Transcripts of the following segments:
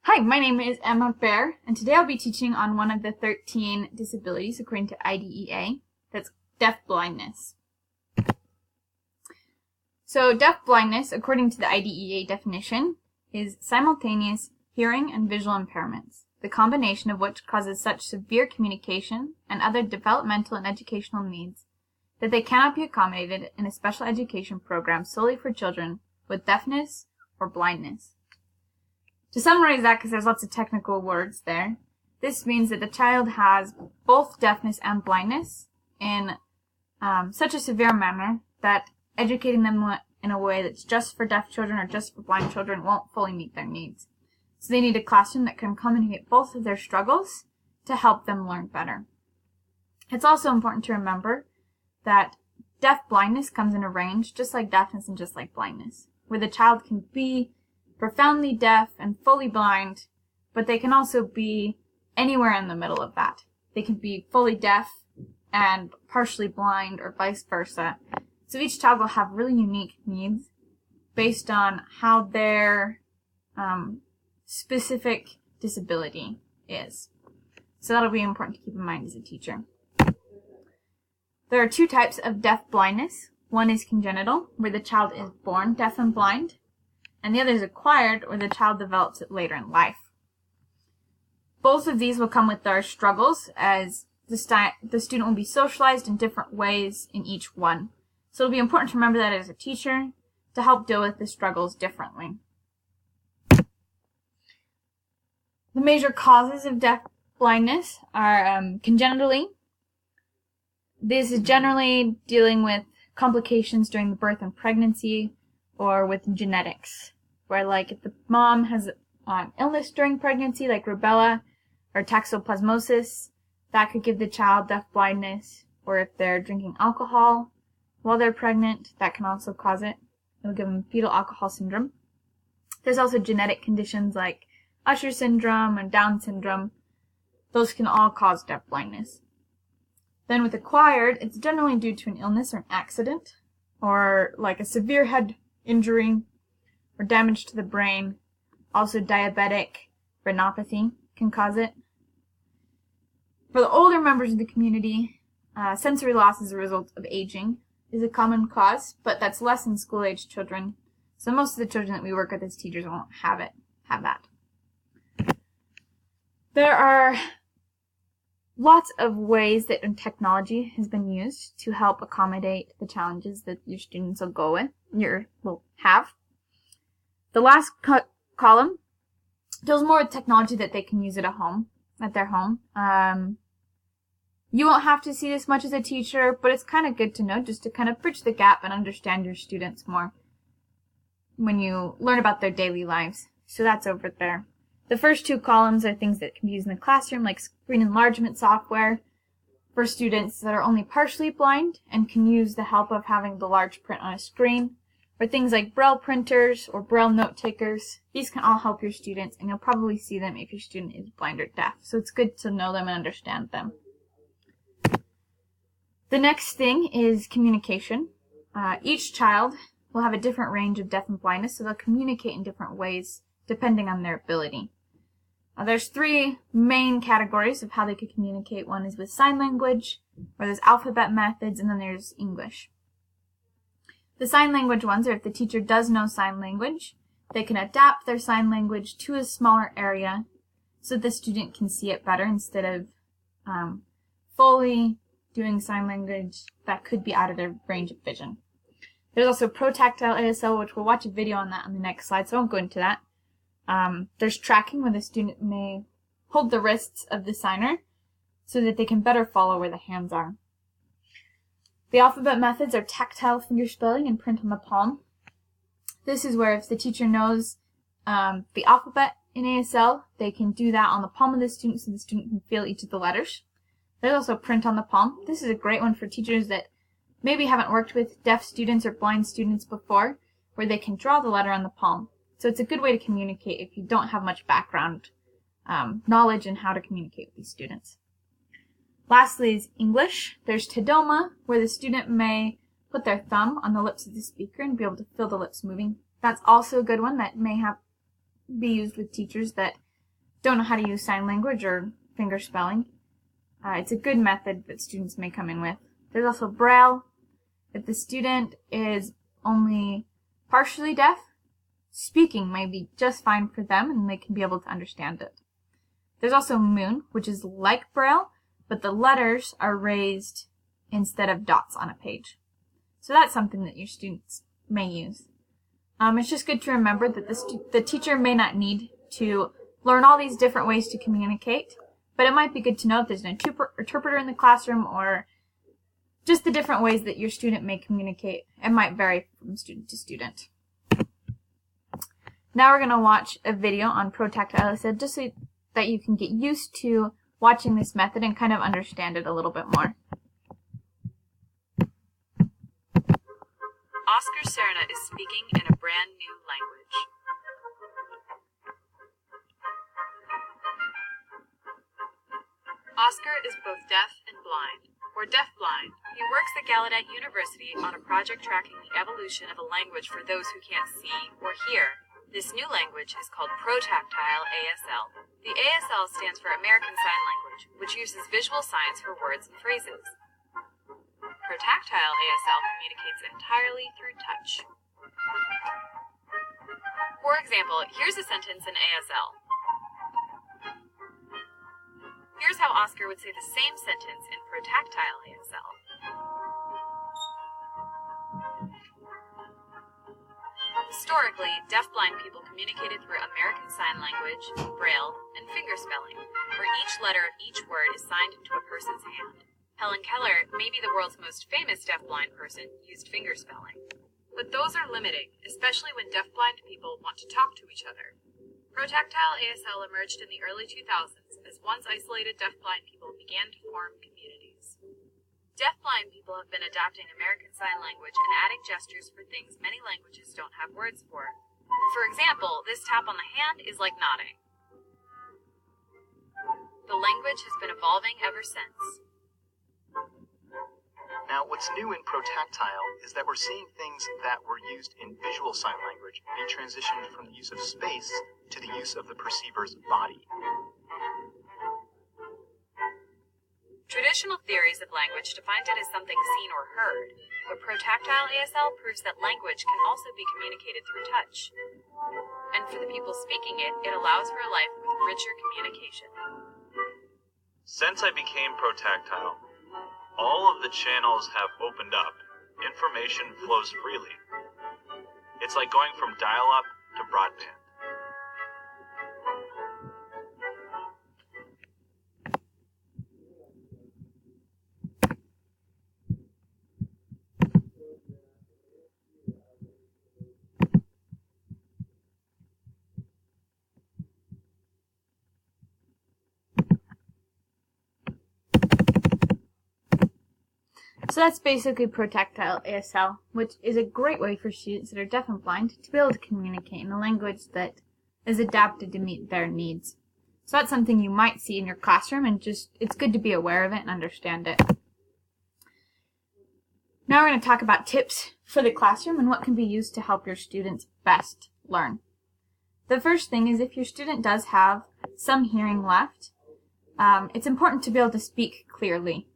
Hi, my name is Emma Bear, and today I'll be teaching on one of the 13 disabilities according to IDEA, that's deaf-blindness. So deaf-blindness, according to the IDEA definition, is simultaneous hearing and visual impairments, the combination of which causes such severe communication and other developmental and educational needs that they cannot be accommodated in a special education program solely for children with deafness or blindness. To summarize that, because there's lots of technical words there, this means that the child has both deafness and blindness in such a severe manner that educating them in a way that's just for deaf children or just for blind children won't fully meet their needs. So they need a classroom that can accommodate both of their struggles to help them learn better. It's also important to remember that deaf-blindness comes in a range just like deafness and just like blindness, where the child can be profoundly deaf and fully blind, but they can also be anywhere in the middle of that. They can be fully deaf and partially blind or vice versa. So each child will have really unique needs based on how their specific disability is. So that'll be important to keep in mind as a teacher. There are two types of deaf-blindness. One is congenital, where the child is born deaf and blind, and the other is acquired, where the child develops it later in life. Both of these will come with their struggles, as the student will be socialized in different ways in each one. So it'll be important to remember that as a teacher to help deal with the struggles differently. The major causes of deaf-blindness are congenitally. This is generally dealing with complications during the birth and pregnancy, or with genetics, where like if the mom has illness during pregnancy, like rubella or toxoplasmosis, that could give the child deaf-blindness, or if they're drinking alcohol while they're pregnant, that can also cause it. It'll give them fetal alcohol syndrome. There's also genetic conditions like Usher syndrome and Down syndrome. Those can all cause deaf-blindness. Then with acquired, it's generally due to an illness or an accident, or like a severe head injury or damage to the brain. Also diabetic retinopathy can cause it. For the older members of the community, sensory loss as a result of aging is a common cause, but that's less in school-age children. So most of the children that we work with as teachers won't have that. There are lots of ways that technology has been used to help accommodate the challenges that your students will have. The last column deals more with technology that they can use at their home. You won't have to see this much as a teacher, but it's kind of good to know just to kind of bridge the gap and understand your students more when you learn about their daily lives. So that's over there. The first two columns are things that can be used in the classroom, like screen enlargement software for students that are only partially blind and can use the help of having the large print on a screen, or things like Braille printers or Braille note takers. These can all help your students, and you'll probably see them if your student is blind or deaf. So it's good to know them and understand them. The next thing is communication. Each child will have a different range of deaf and blindness, so they'll communicate in different ways depending on their ability. There's three main categories of how they could communicate. One is with sign language, where there's alphabet methods, and then there's English. The sign language ones are if the teacher does know sign language, they can adapt their sign language to a smaller area so the student can see it better instead of fully doing sign language that could be out of their range of vision. There's also protactile ASL, which we'll watch a video on that on the next slide, so I won't go into that. There's tracking, where the student may hold the wrists of the signer so that they can better follow where the hands are. The alphabet methods are tactile finger spelling and print on the palm. This is where if the teacher knows the alphabet in ASL, they can do that on the palm of the student so the student can feel each of the letters. There's also print on the palm. This is a great one for teachers that maybe haven't worked with deaf students or blind students before, where they can draw the letter on the palm. So it's a good way to communicate if you don't have much background knowledge in how to communicate with these students. Lastly is English. There's Tadoma, where the student may put their thumb on the lips of the speaker and be able to feel the lips moving. That's also a good one that may be used with teachers that don't know how to use sign language or finger spelling, it's a good method that students may come in with. There's also Braille. If the student is only partially deaf, speaking may be just fine for them and they can be able to understand it. There's also Moon, which is like Braille, but the letters are raised instead of dots on a page. So that's something that your students may use. It's just good to remember that the teacher may not need to learn all these different ways to communicate, but it might be good to know if there's an interpreter in the classroom or just the different ways that your student may communicate. It might vary from student to student. Now we're going to watch a video on protactile ASL just so that you can get used to watching this method and kind of understand it a little bit more. Oscar Serna is speaking in a brand new language. Oscar is both deaf and blind, or deaf-blind. He works at Gallaudet University on a project tracking the evolution of a language for those who can't see or hear. This new language is called protactile ASL. The ASL stands for American Sign Language, which uses visual signs for words and phrases. Protactile ASL communicates entirely through touch. For example, here's a sentence in ASL. Here's how Oscar would say the same sentence in protactile ASL. Historically, deaf-blind people communicated through American Sign Language, Braille, and finger spelling, where each letter of each word is signed into a person's hand. Helen Keller, maybe the world's most famous deaf-blind person, used finger spelling. But those are limiting, especially when deaf-blind people want to talk to each other. Protactile ASL emerged in the early 2000s as once isolated deaf-blind people began to form communities. Deaf-blind people have been adapting American Sign Language and adding gestures for things many languages don't have words for. For example, this tap on the hand is like nodding. The language has been evolving ever since. Now, what's new in protactile is that we're seeing things that were used in visual sign language be transitioned from the use of space to the use of the perceiver's body. Traditional theories of language defined it as something seen or heard, but protactile ASL proves that language can also be communicated through touch. And for the people speaking it, it allows for a life with richer communication. Since I became protactile, all of the channels have opened up. Information flows freely. It's like going from dial-up to broadband. So that's basically protactile ASL, which is a great way for students that are deaf and blind to be able to communicate in a language that is adapted to meet their needs. So that's something you might see in your classroom, and it's good to be aware of it and understand it. Now we're going to talk about tips for the classroom and what can be used to help your students best learn. The first thing is if your student does have some hearing left, it's important to be able to speak clearly.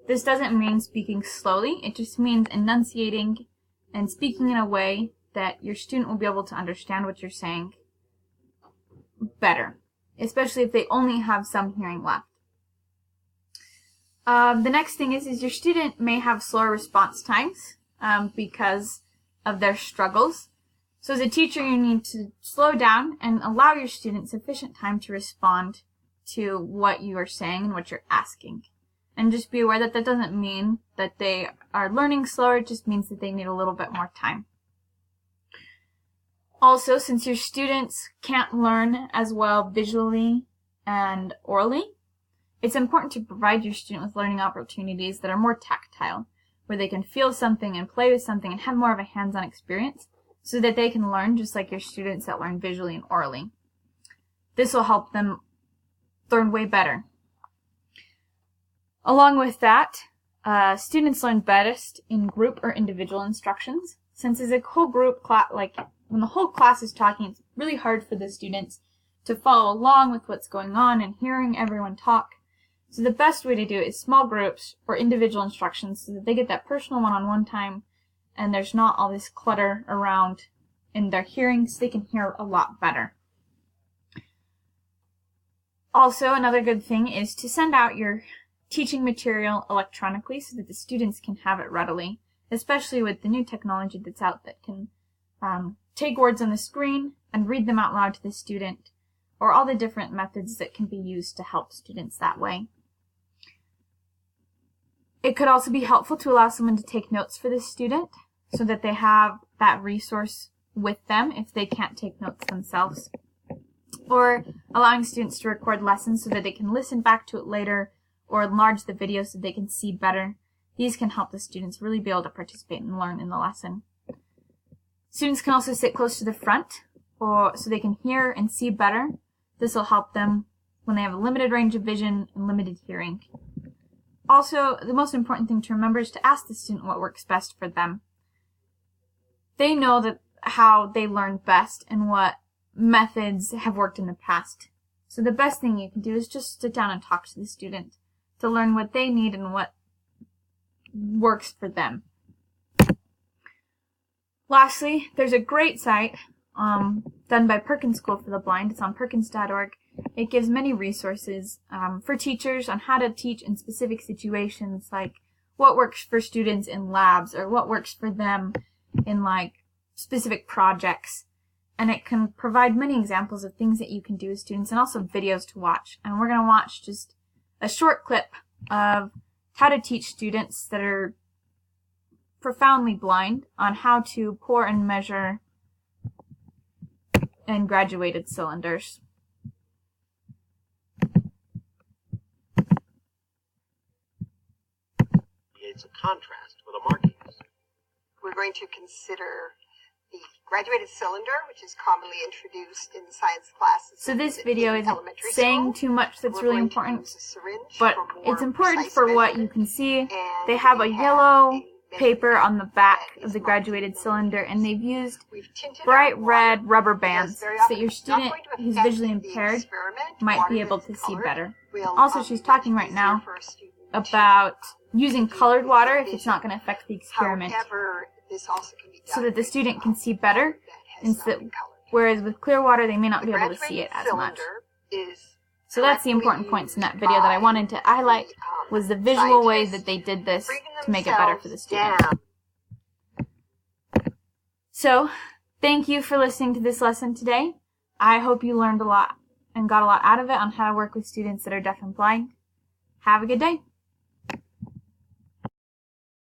This doesn't mean speaking slowly, it just means enunciating and speaking in a way that your student will be able to understand what you're saying better, especially if they only have some hearing left. The next thing is your student may have slower response times because of their struggles. So as a teacher, you need to slow down and allow your student sufficient time to respond to what you are saying and what you're asking. And just be aware that that doesn't mean that they are learning slower, it just means that they need a little bit more time. Also, since your students can't learn as well visually and orally, it's important to provide your student with learning opportunities that are more tactile, where they can feel something and play with something and have more of a hands-on experience, so that they can learn just like your students that learn visually and orally. This will help them learn way better. Along with that, students learn best in group or individual instructions. Since as a whole group class, like when the whole class is talking, it's really hard for the students to follow along with what's going on and hearing everyone talk. So the best way to do it is small groups or individual instructions so that they get that personal one-on-one time and there's not all this clutter around in their hearing so they can hear a lot better. Also, another good thing is to send out your teaching material electronically so that the students can have it readily, especially with the new technology that's out that can take words on the screen and read them out loud to the student, or all the different methods that can be used to help students that way. It could also be helpful to allow someone to take notes for the student so that they have that resource with them if they can't take notes themselves. Or allowing students to record lessons so that they can listen back to it later, or enlarge the video so they can see better. These can help the students really be able to participate and learn in the lesson. Students can also sit close to the front so they can hear and see better. This will help them when they have a limited range of vision and limited hearing. Also, the most important thing to remember is to ask the student what works best for them. They know how they learn best and what methods have worked in the past. So the best thing you can do is just sit down and talk to the student to learn what they need and what works for them. Lastly, there's a great site done by Perkins School for the Blind. It's on perkins.org. It gives many resources for teachers on how to teach in specific situations, like what works for students in labs or what works for them in specific projects. And it can provide many examples of things that you can do with students and also videos to watch. And we're going to watch just a short clip of how to teach students that are profoundly blind on how to pour and measure in graduated cylinders. It's a contrast with a markings. We're going to consider the graduated cylinder, which is commonly introduced in science classes. So this video isn't saying too much that's really important, but it's important for what you can see. They have a yellow paper on the back of the graduated cylinder, and they've used bright red rubber bands so that your student who's visually impaired might be able to see better. Also, she's talking right now about using colored water if it's not going to affect the experiment, so that the student can see better, whereas with clear water they may not be able to see it as much. So that's the important points in that video that I wanted to highlight, was the visual way that they did this to make it better for the student. So, thank you for listening to this lesson today. I hope you learned a lot and got a lot out of it on how to work with students that are deaf and blind. Have a good day.